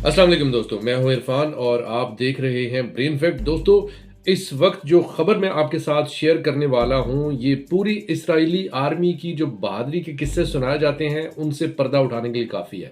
अस्सलाम वालेकुम दोस्तों, मैं हूं इरफान और आप देख रहे हैं ब्रेन फैक्ट। दोस्तों, इस वक्त जो खबर मैं आपके साथ शेयर करने वाला हूं, ये पूरी इजरायली आर्मी की जो बहादुरी के किस्से सुनाए जाते हैं उनसे पर्दा उठाने के लिए काफ़ी है।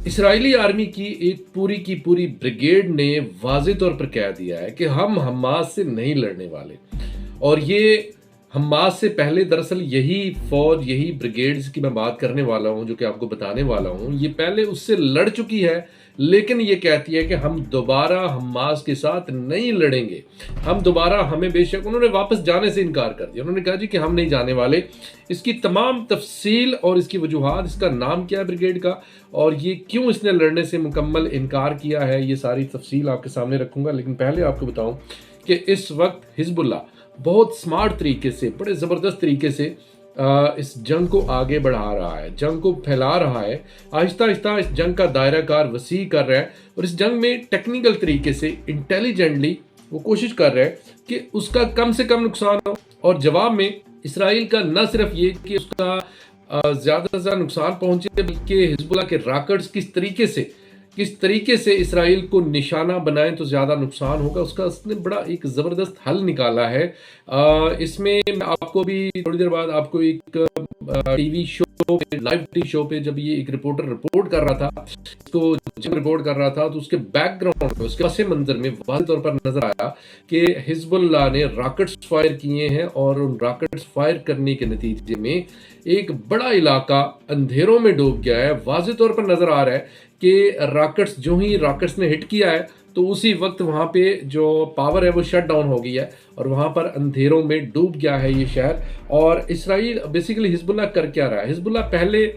इजरायली आर्मी की एक पूरी की पूरी ब्रिगेड ने वाज़ेह तौर पर कह दिया है कि हम हमास से नहीं लड़ने वाले। और ये हमास से पहले दरअसल यही फौज, यही ब्रिगेड्स की मैं बात करने वाला हूं, जो कि आपको बताने वाला हूं, ये पहले उससे लड़ चुकी है। लेकिन ये कहती है कि हम दोबारा हमास के साथ नहीं लड़ेंगे। हम दोबारा, हमें बेशक, उन्होंने वापस जाने से इनकार कर दिया। उन्होंने कहा जी कि हम नहीं जाने वाले। इसकी तमाम तफसील और इसकी वजूहात, इसका नाम क्या है ब्रिगेड का, और ये क्यों इसने लड़ने से मुकम्मल इनकार किया है, ये सारी तफसील आपके सामने रखूंगा। लेकिन पहले आपको बताऊं कि इस वक्त हिजबुल्लाह बहुत स्मार्ट तरीके से, बड़े ज़बरदस्त तरीके से इस जंग को आगे बढ़ा रहा है, जंग को फैला रहा है, आहिस्ता आहिस्ता इस जंग का दायरा कार वसी कर रहा है। और इस जंग में टेक्निकल तरीके से, इंटेलिजेंटली वो कोशिश कर रहा है कि उसका कम से कम नुकसान हो। और जवाब में इसराइल का न सिर्फ ये कि उसका ज़्यादा से ज़्यादा नुकसान पहुंचे, बल्कि हिजबुल्लाह के रॉकेट्स किस तरीके से इसराइल को निशाना बनाएं तो ज़्यादा नुकसान होगा, उसका उसने बड़ा एक ज़बरदस्त हल निकाला है। इसमें मैं आपको भी थोड़ी देर बाद आपको एक टीवी शो पे, लाइव टीवी शो पे, जब ये एक रिपोर्टर रिपोर्ट कर रहा था, तो जब रिपोर्ट कर रहा था तो उसके बैकग्राउंड में, उसके पसे मंजर में वाज़ेह तौर पर नजर आया कि हिजबुल्लाह ने रॉकेट्स फायर किए हैं और उन रॉकेट्स फायर करने के नतीजे में एक बड़ा इलाका अंधेरों में डूब गया है। वाज़ेह तौर पर नजर आ रहा है कि रॉकेट्स, जो ही रॉकेट्स ने हिट किया है तो उसी वक्त वहाँ पे जो पावर है वो शट डाउन हो गई है और वहाँ पर अंधेरों में डूब गया है ये शहर। और इसराइल बेसिकली, हिजबुल्लाह कर क्या रहा है? हिजबुल्लाह पहले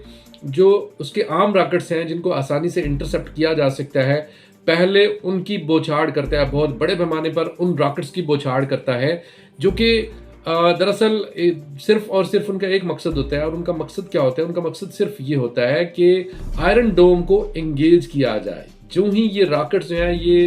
जो उसके आम रॉकेट्स हैं जिनको आसानी से इंटरसेप्ट किया जा सकता है, पहले उनकी बौछार करता है, बहुत बड़े पैमाने पर उन रॉकेट्स की बौछार करता है, जो कि दरअसल सिर्फ और सिर्फ उनका एक मकसद होता है। और उनका मकसद क्या होता है? उनका मकसद सिर्फ ये होता है कि आयरन डोम को एंगेज किया जाए। जो ही ये रॉकेट्स जो हैं ये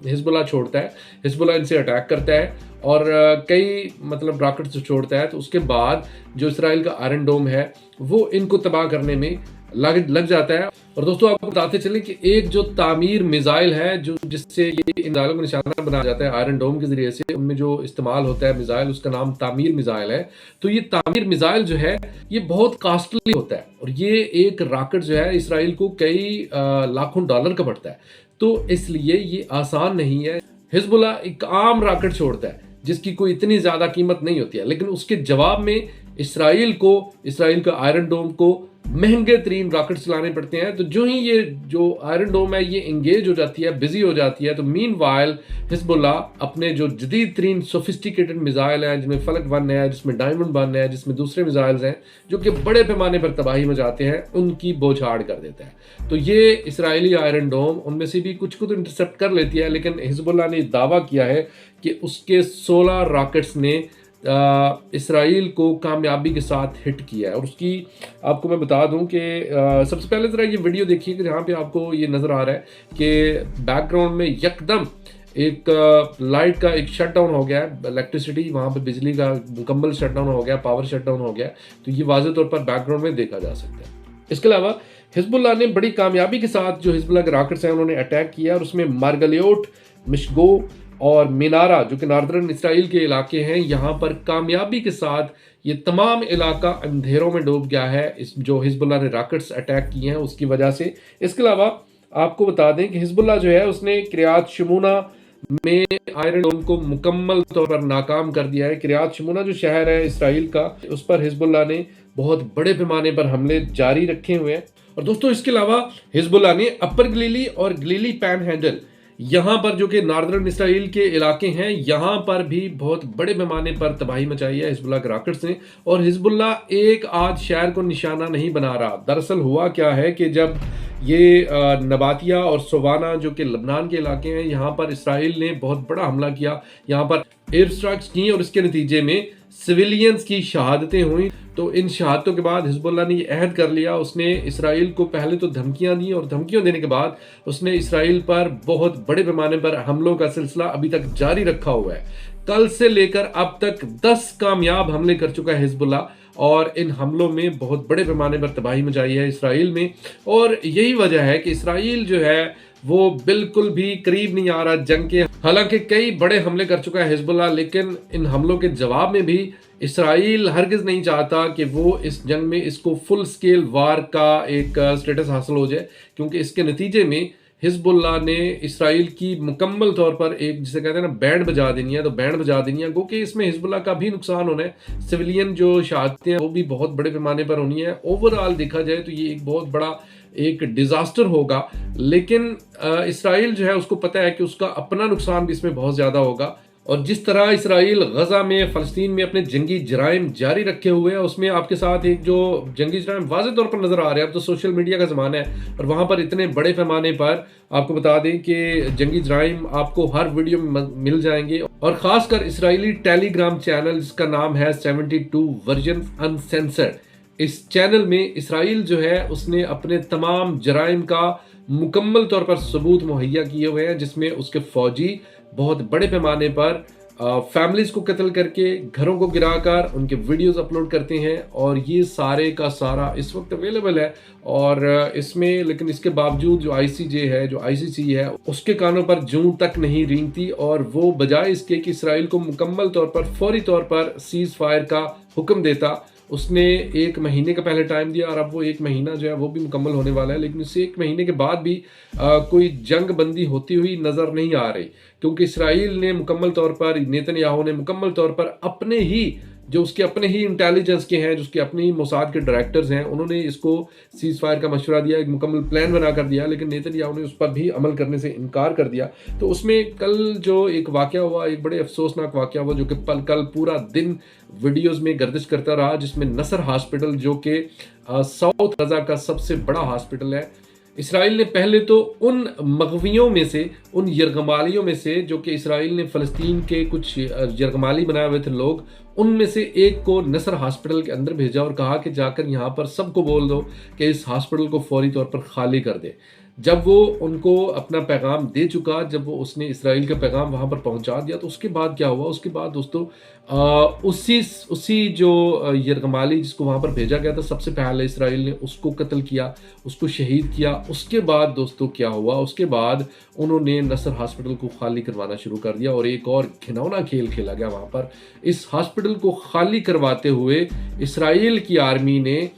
हिजबुल्लाह छोड़ता है, हिजबुल्लाह इनसे अटैक करता है और कई मतलब रॉकेट्स छोड़ता है, तो उसके बाद जो इसराइल का आयरन डोम है वो इनको तबाह करने में लग जाता है। और दोस्तों, आपको बताते चले कि एक जो तामीर मिसाइल है, जो जिससे ये इन मिसाइलों को निशाना बनाया जाता है आयरन डोम के जरिए से, उनमें जो इस्तेमाल होता है मिसाइल, उसका नाम तामीर मिसाइल है। तो ये तामीर मिसाइल जो है ये बहुत कॉस्टली होता है और ये एक रॉकेट जो है इसराइल को कई लाखों डॉलर का पड़ता है। तो इसलिए ये आसान नहीं है। हिजबुल्लाह एक आम रॉकेट छोड़ता है जिसकी कोई इतनी ज्यादा कीमत नहीं होती है, लेकिन उसके जवाब में इसराइल का आयरन डोम को महंगे तरीन रॉकेट चलाने पड़ते हैं। तो जो ही ये जो आयरन डोम है ये इंगेज हो जाती है, बिजी हो जाती है, तो मीनवाइल हिजबुल्लाह अपने जो जदीद तरीन सोफिस्टिकेटेड मिसाइल हैं, जिसमें फलक 1 है, जिसमें डायमंड 1 है, जिसमें दूसरे मिसाइल्स हैं जो कि बड़े पैमाने पर तबाही मचाते हैं, उनकी बौछार कर देता है। तो ये इसराइली आयरन डोम उनमें से भी कुछ को तो इंटरसेप्ट कर लेती है, लेकिन हिजबुल्लाह ने दावा किया है कि उसके 16 रॉकेट्स ने इसराइल को कामयाबी के साथ हिट किया है। और उसकी आपको मैं बता दूं कि सबसे पहले ज़रा ये वीडियो देखिए कि जहाँ पे आपको ये नज़र आ रहा है कि बैकग्राउंड में यकदम एक लाइट का एक शटडाउन हो गया है, इलेक्ट्रिसिटी, वहाँ पे बिजली का मुकम्मल शटडाउन हो गया, पावर शटडाउन हो गया। तो ये वाज़ेह तौर पर बैकग्राउंड में देखा जा सकता है। इसके अलावा हिजबुल्लाह ने बड़ी कामयाबी के साथ जो हिजबुल्लाह के रॉकेट्स हैं उन्होंने अटैक किया और उसमें मार्गलियोट, मिशगो और मिनारा, जो कि नॉर्दर्न इसराइल के इलाके हैं, यहाँ पर कामयाबी के साथ ये तमाम इलाका अंधेरों में डूब गया है इस जो हिजबुल्लाह ने रॉकेट्स अटैक किए हैं उसकी वजह से। इसके अलावा आपको बता दें कि हिजबुल्लाह जो है उसने किरियात शमूना में आयरन डोम को मुकम्मल तौर पर नाकाम कर दिया है। किरियात शमूना जो शहर है इसराइल का, उस पर हिजबुल्लाह ने बहुत बड़े पैमाने पर हमले जारी रखे हुए हैं। और दोस्तों, इसके अलावा हिजबुल्लाह ने अपर गलीली और गलीली पैन हैंडल, यहाँ पर जो कि नॉर्दर्न इसराइल के इलाके हैं, यहाँ पर भी बहुत बड़े पैमाने पर तबाही मचाई है हिजबुल्लाह के रॉकेट्स ने। और हिजबुल्लाह एक आध शहर को निशाना नहीं बना रहा। दरअसल हुआ क्या है कि जब ये नबातिया और सोवाना जो कि लबनान के इलाके हैं, यहाँ पर इसराइल ने बहुत बड़ा हमला किया, यहाँ पर एयर स्ट्राइक्स की और इसके नतीजे में सिविलियंस की शहादतें हुई। तो इन शहादतों के बाद हिजबुल्लाह ने ये अहद कर लिया, उसने इसराइल को पहले तो धमकियां दी और धमकियां देने के बाद उसने इसराइल पर बहुत बड़े पैमाने पर हमलों का सिलसिला अभी तक जारी रखा हुआ है। कल से लेकर अब तक 10 कामयाब हमले कर चुका है हिजबुल्लाह और इन हमलों में बहुत बड़े पैमाने पर तबाही मचाई है इसराइल में। और यही वजह है कि इसराइल जो है वो बिल्कुल भी करीब नहीं आ रहा जंग के। हालांकि कई बड़े हमले कर चुका है हिजबुल्लाह, लेकिन इन हमलों के जवाब में भी इसराइल हरगिज नहीं चाहता कि वो इस जंग में इसको फुल स्केल वार का एक स्टेटस हासिल हो जाए, क्योंकि इसके नतीजे में हिजबुल्लाह ने इसराइल की मुकम्मल तौर पर एक, जिसे कहते हैं ना, बैंड बजा देनी है। तो बैंड बजा देनी है, गो कि इसमें हिजबुल्लाह का भी नुकसान होना है, सिविलियन जो शहादतें हैं वो भी बहुत बड़े पैमाने पर होनी है। ओवरऑल देखा जाए तो ये एक बहुत बड़ा एक डिजास्टर होगा। लेकिन इसराइल जो है उसको पता है कि उसका अपना नुकसान भी इसमें बहुत ज्यादा होगा। और जिस तरह इसराइल गजा में, फलस्तीन में अपने जंगी जराइम जारी रखे हुए हैं, उसमें आपके साथ एक जो जंगी जराइम वाज़े तौर पर नजर आ रहे हैं। अब तो सोशल मीडिया का जमाना है और वहां पर इतने बड़े पैमाने पर आपको बता दें कि जंगी जराइम आपको हर वीडियो में मिल जाएंगे। और खासकर इसराइली टेलीग्राम चैनल जिसका नाम है 72 वर्जन अनसेंसर्ड, इस चैनल में इसराइल जो है उसने अपने तमाम जराइम का मुकम्मल तौर पर सबूत मुहैया किए हुए हैं, जिसमें उसके फौजी बहुत बड़े पैमाने पर फैमिलीज को कत्ल करके, घरों को गिराकर उनके वीडियोस अपलोड करते हैं। और ये सारे का सारा इस वक्त अवेलेबल है। और इसमें लेकिन इसके बावजूद जो आईसीजे है, जो आईसीसी है, उसके कानों पर जूं तक नहीं रेंगती। और वो बजाय इसके कि इसराइल को मुकम्मल तौर पर फौरी तौर पर सीज फायर का हुक्म देता, उसने 1 महीने का पहले टाइम दिया। और अब वो 1 महीना जो है वो भी मुकम्मल होने वाला है, लेकिन इस 1 महीने के बाद भी कोई जंग बंदी होती हुई नजर नहीं आ रही, क्योंकि इसराइल ने मुकम्मल तौर पर, नेतन्याहू ने मुकम्मल तौर पर अपने ही, जो उसके अपने ही इंटेलिजेंस के हैं, जो उसके अपने ही मोसाद के डायरेक्टर्स हैं, उन्होंने इसको सीज फायर का मशवरा दिया, एक मुकम्मल प्लान बना कर दिया, लेकिन नेतन्याहू ने उस पर भी अमल करने से इनकार कर दिया। तो उसमें कल जो एक वाकया हुआ, एक बड़े अफसोसनाक वाकया हुआ, जो कि कल पूरा दिन वीडियोस में गर्दिश करता रहा, जिसमें नसर हॉस्पिटल, जो कि साउथ गजा का सबसे बड़ा हॉस्पिटल है, इसराइल ने पहले तो उन मगवियों में से, उन यरगमालियों में से, जो कि इसराइल ने फ़लस्तीन के कुछ यरगमाली बनाए हुए थे लोग, उनमें से एक को नसर हॉस्पिटल के अंदर भेजा और कहा कि जाकर यहाँ पर सबको बोल दो कि इस हॉस्पिटल को फौरी तौर पर खाली कर दे। जब वो उनको अपना पैगाम दे चुका, जब वो उसने इसराइल का पैगाम वहाँ पर पहुँचा दिया, तो उसके बाद क्या हुआ? उसके बाद दोस्तों उसी जो यरगमाली जिसको वहाँ पर भेजा गया था, सबसे पहले इसराइल ने उसको कत्ल किया, उसको शहीद किया। उसके बाद दोस्तों क्या हुआ? उसके बाद उन्होंने नसर हॉस्पिटल को खाली करवाना शुरू कर दिया और एक और घिनौना खेल खेला गया वहाँ पर। इस हॉस्पिटल को खाली करवाते हुए इसराइल की आर्मी ने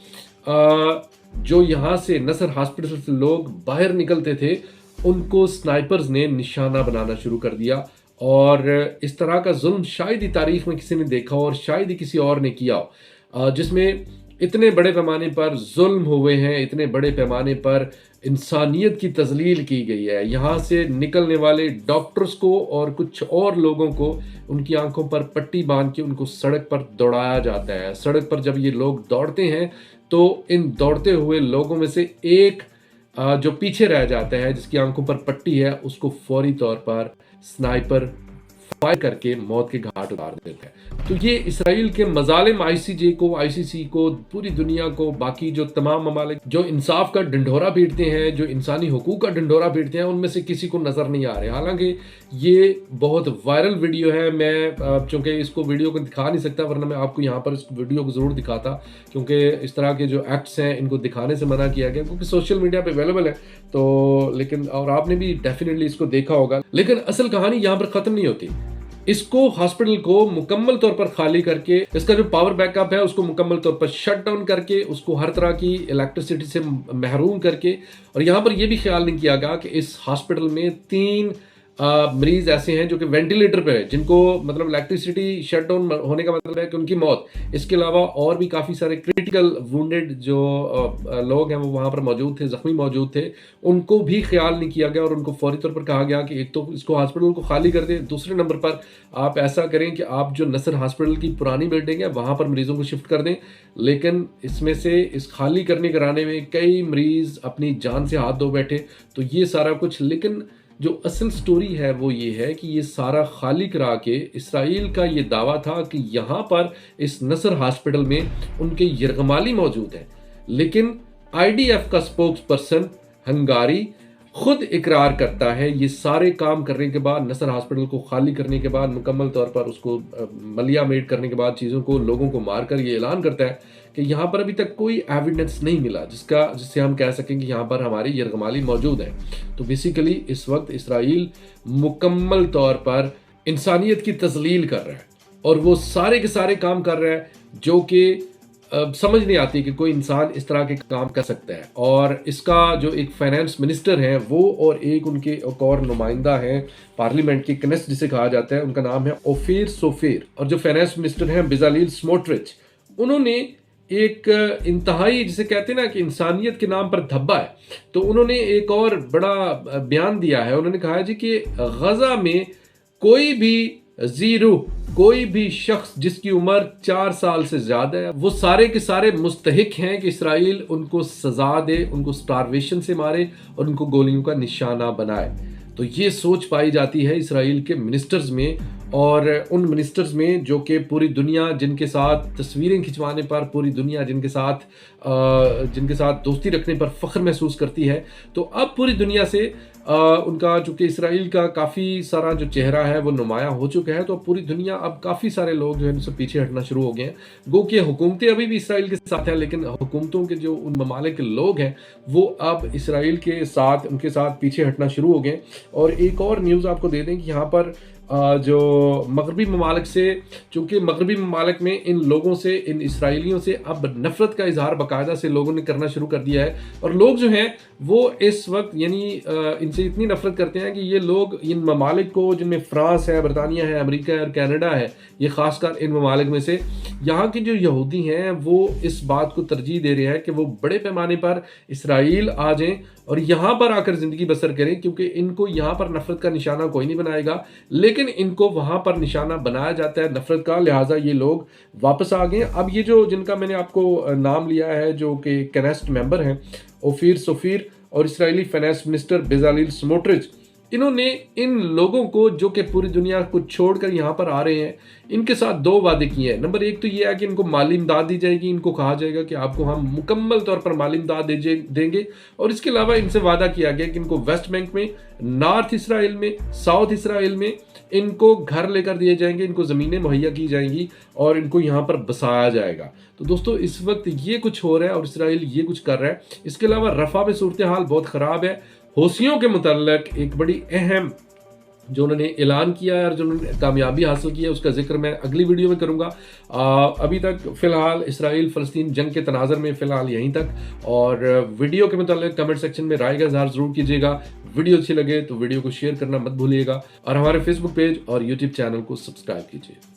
जो यहाँ से नसर हॉस्पिटल से लोग बाहर निकलते थे, उनको स्नाइपर्स ने निशाना बनाना शुरू कर दिया। और इस तरह का जुल्म शायद ही तारीख में किसी ने देखा और शायद ही किसी और ने किया हो, जिसमें इतने बड़े पैमाने पर जुल्म हुए हैं, इतने बड़े पैमाने पर इंसानियत की तजलील की गई है। यहाँ से निकलने वाले डॉक्टर्स को और कुछ और लोगों को उनकी आंखों पर पट्टी बांध के उनको सड़क पर दौड़ाया जाता है। सड़क पर जब ये लोग दौड़ते हैं तो इन दौड़ते हुए लोगों में से एक जो पीछे रह जाता है, जिसकी आंखों पर पट्टी है, उसको फौरी तौर पर स्नाइपर फायर करके मौत के घाट उतार देता है। तो ये इसराइल के मजालिम आईसीजे को, आईसीसी को, पूरी दुनिया को, बाकी जो तमाम ममालिक जो इंसाफ का ढिंढोरा पीटते हैं, जो इंसानी हुकूक का ढिंढोरा पीटते हैं, उनमें से किसी को नजर नहीं आ रहे। हालांकि ये बहुत वायरल वीडियो है। मैं चूंकि इसको वीडियो को दिखा नहीं सकता, वरना मैं आपको यहाँ पर इस वीडियो को जरूर दिखाता, क्योंकि इस तरह के जो एक्ट्स हैं इनको दिखाने से मना किया गया, क्योंकि सोशल मीडिया पे अवेलेबल है। तो लेकिन और आपने भी डेफिनेटली इसको देखा होगा। लेकिन असल कहानी यहाँ पर खत्म नहीं होती। इसको हॉस्पिटल को मुकम्मल तौर पर खाली करके, इसका जो पावर बैकअप है उसको मुकम्मल तौर पर शट डाउन करके, उसको हर तरह की इलेक्ट्रिसिटी से महरूम करके, और यहाँ पर यह भी ख्याल नहीं किया गया कि इस हॉस्पिटल में 3 मरीज ऐसे हैं जो कि वेंटिलेटर पे है, जिनको मतलब इलेक्ट्रिसिटी शट डाउन होने का मतलब है कि उनकी मौत। इसके अलावा और भी काफ़ी सारे क्रिटिकल वुंडेड जो लोग हैं वो वहाँ पर मौजूद थे, जख्मी मौजूद थे, उनको भी ख्याल नहीं किया गया और उनको फौरी तौर पर कहा गया कि एक तो इसको हॉस्पिटल को खाली कर दें, दूसरे नंबर पर आप ऐसा करें कि आप जो नसर हॉस्पिटल की पुरानी बिल्डिंग है वहाँ पर मरीजों को शिफ्ट कर दें। लेकिन इसमें से इस खाली करने कराने में कई मरीज अपनी जान से हाथ धो बैठे। तो ये सारा कुछ, लेकिन जो असल स्टोरी है वो ये है कि ये सारा खाली करा के इसराइल का ये दावा था कि यहाँ पर इस नसर हॉस्पिटल में उनके यरगमाली मौजूद है। लेकिन आईडीएफ का स्पोक्स पर्सन हंगारी खुद इकरार करता है, ये सारे काम करने के बाद, नसर हॉस्पिटल को खाली करने के बाद, मुकम्मल तौर पर उसको मलिया मेड करने के बाद, चीज़ों को, लोगों को मारकर ये ऐलान करता है कि यहाँ पर अभी तक कोई एविडेंस नहीं मिला जिससे हम कह सकें कि यहाँ पर हमारी यरगमाली मौजूद है। तो बेसिकली इस वक्त इसराइल मुकम्मल तौर पर इंसानियत की तज़लील कर रहा है और वो सारे के सारे काम कर रहा है जो कि समझ नहीं आती कि कोई इंसान इस तरह के काम कर सकता है। और इसका जो एक फाइनेंस मिनिस्टर हैं वो और एक उनके एक और नुमाइंदा हैं पार्लियामेंट के, कनेस्ट जिसे कहा जाता है, उनका नाम है ओफीर सोफेर, और जो फाइनेंस मिनिस्टर हैं बेजालील स्मोट्रिच, उन्होंने एक इंतहाई, जिसे कहते हैं ना कि इंसानियत के नाम पर धब्बा है, तो उन्होंने एक और बड़ा बयान दिया है। उन्होंने कहा है जी कि गजा में कोई भी जीरो, कोई भी शख्स जिसकी उम्र 4 साल से ज्यादा है, वो सारे के सारे मुस्तहिक हैं कि इसराइल उनको सजा दे, उनको स्टारवेशन से मारे और उनको गोलियों का निशाना बनाए। तो ये सोच पाई जाती है इसराइल के मिनिस्टर्स में, और उन मिनिस्टर्स में जो कि पूरी दुनिया जिनके साथ तस्वीरें खिंचवाने पर, पूरी दुनिया जिनके साथ दोस्ती रखने पर फ़ख्र महसूस करती है। तो अब पूरी दुनिया से उनका, चूँकि इसराइल का काफ़ी सारा जो चेहरा है वो नुमाया हो चुका है, तो पूरी दुनिया, अब काफ़ी सारे लोग जो है उनसे पीछे हटना शुरू हो गए हैं। गो कि हुकूमतें अभी भी इसराइल के साथ हैं, लेकिन हुकूमतों के जो उन ममालिक के लोग हैं वो अब इसराइल के साथ, उनके साथ पीछे हटना शुरू हो गए। और एक और न्यूज़ आपको दे दें कि यहाँ पर जो मगरबी ममालिक से, चूँकि मगरबी ममालिक में इन लोगों से, इन इसराइलियों से अब नफ़रत का इजहार बाकायदा से लोगों ने करना शुरू कर दिया है। और लोग जो हैं वो इस वक्त यानी इनसे इतनी नफ़रत करते हैं कि ये लोग इन ममालिक को, जिनमें फ्रांस है, बरतानिया है, अमेरिका है और कनाडा है, ये ख़ासकर इन ममालिक में से यहाँ के जो यहूदी हैं वो इस बात को तरजीह दे रहे हैं कि वो बड़े पैमाने पर इसराइल आ जाएं और यहाँ पर आकर ज़िंदगी बसर करें, क्योंकि इनको यहाँ पर नफ़रत का निशाना कोई नहीं बनाएगा, लेकिन इनको वहाँ पर निशाना बनाया जाता है नफ़रत का, लिहाजा ये लोग वापस आ गए। अब ये जो, जिनका मैंने आपको नाम लिया है, जो कि कनेस्ट मेंबर हैं, ओफीर सोफीर और इसराइली फाइनेंस मिनिस्टर बेजालील स्मोट्रिच, इन्होंने इन लोगों को जो कि पूरी दुनिया को छोड़कर यहाँ पर आ रहे हैं, इनके साथ 2 वादे किए हैं। नंबर 1 तो ये है कि इनको माली इमदाद दी जाएगी, इनको कहा जाएगा कि आपको हम मुकम्मल तौर पर माली इमदाद देंगे, और इसके अलावा इनसे वादा किया गया कि इनको वेस्ट बैंक में, नॉर्थ इसराइल में, साउथ इसराइल में इनको घर लेकर दिए जाएंगे, इनको ज़मीनें मुहैया की जाएंगी और इनको यहाँ पर बसाया जाएगा। तो दोस्तों इस वक्त ये कुछ हो रहा है और इसराइल ये कुछ कर रहा है। इसके अलावा रफ़ा में सूरत हाल बहुत ख़राब है। हौसियों के मुतल्लिक एक बड़ी अहम जो उन्होंने ऐलान किया है और जो उन्होंने कामयाबी हासिल की है, उसका जिक्र मैं अगली वीडियो में करूँगा। अभी तक फ़िलहाल इसराइल फ़लस्तीन जंग के तनाज़र में फ़िलहाल यहीं तक, और वीडियो के मुतालिक कमेंट सेक्शन में राय का इज़हार ज़रूर कीजिएगा। वीडियो अच्छी लगे तो वीडियो को शेयर करना मत भूलिएगा, और हमारे फेसबुक पेज और यूट्यूब चैनल को सब्सक्राइब कीजिए।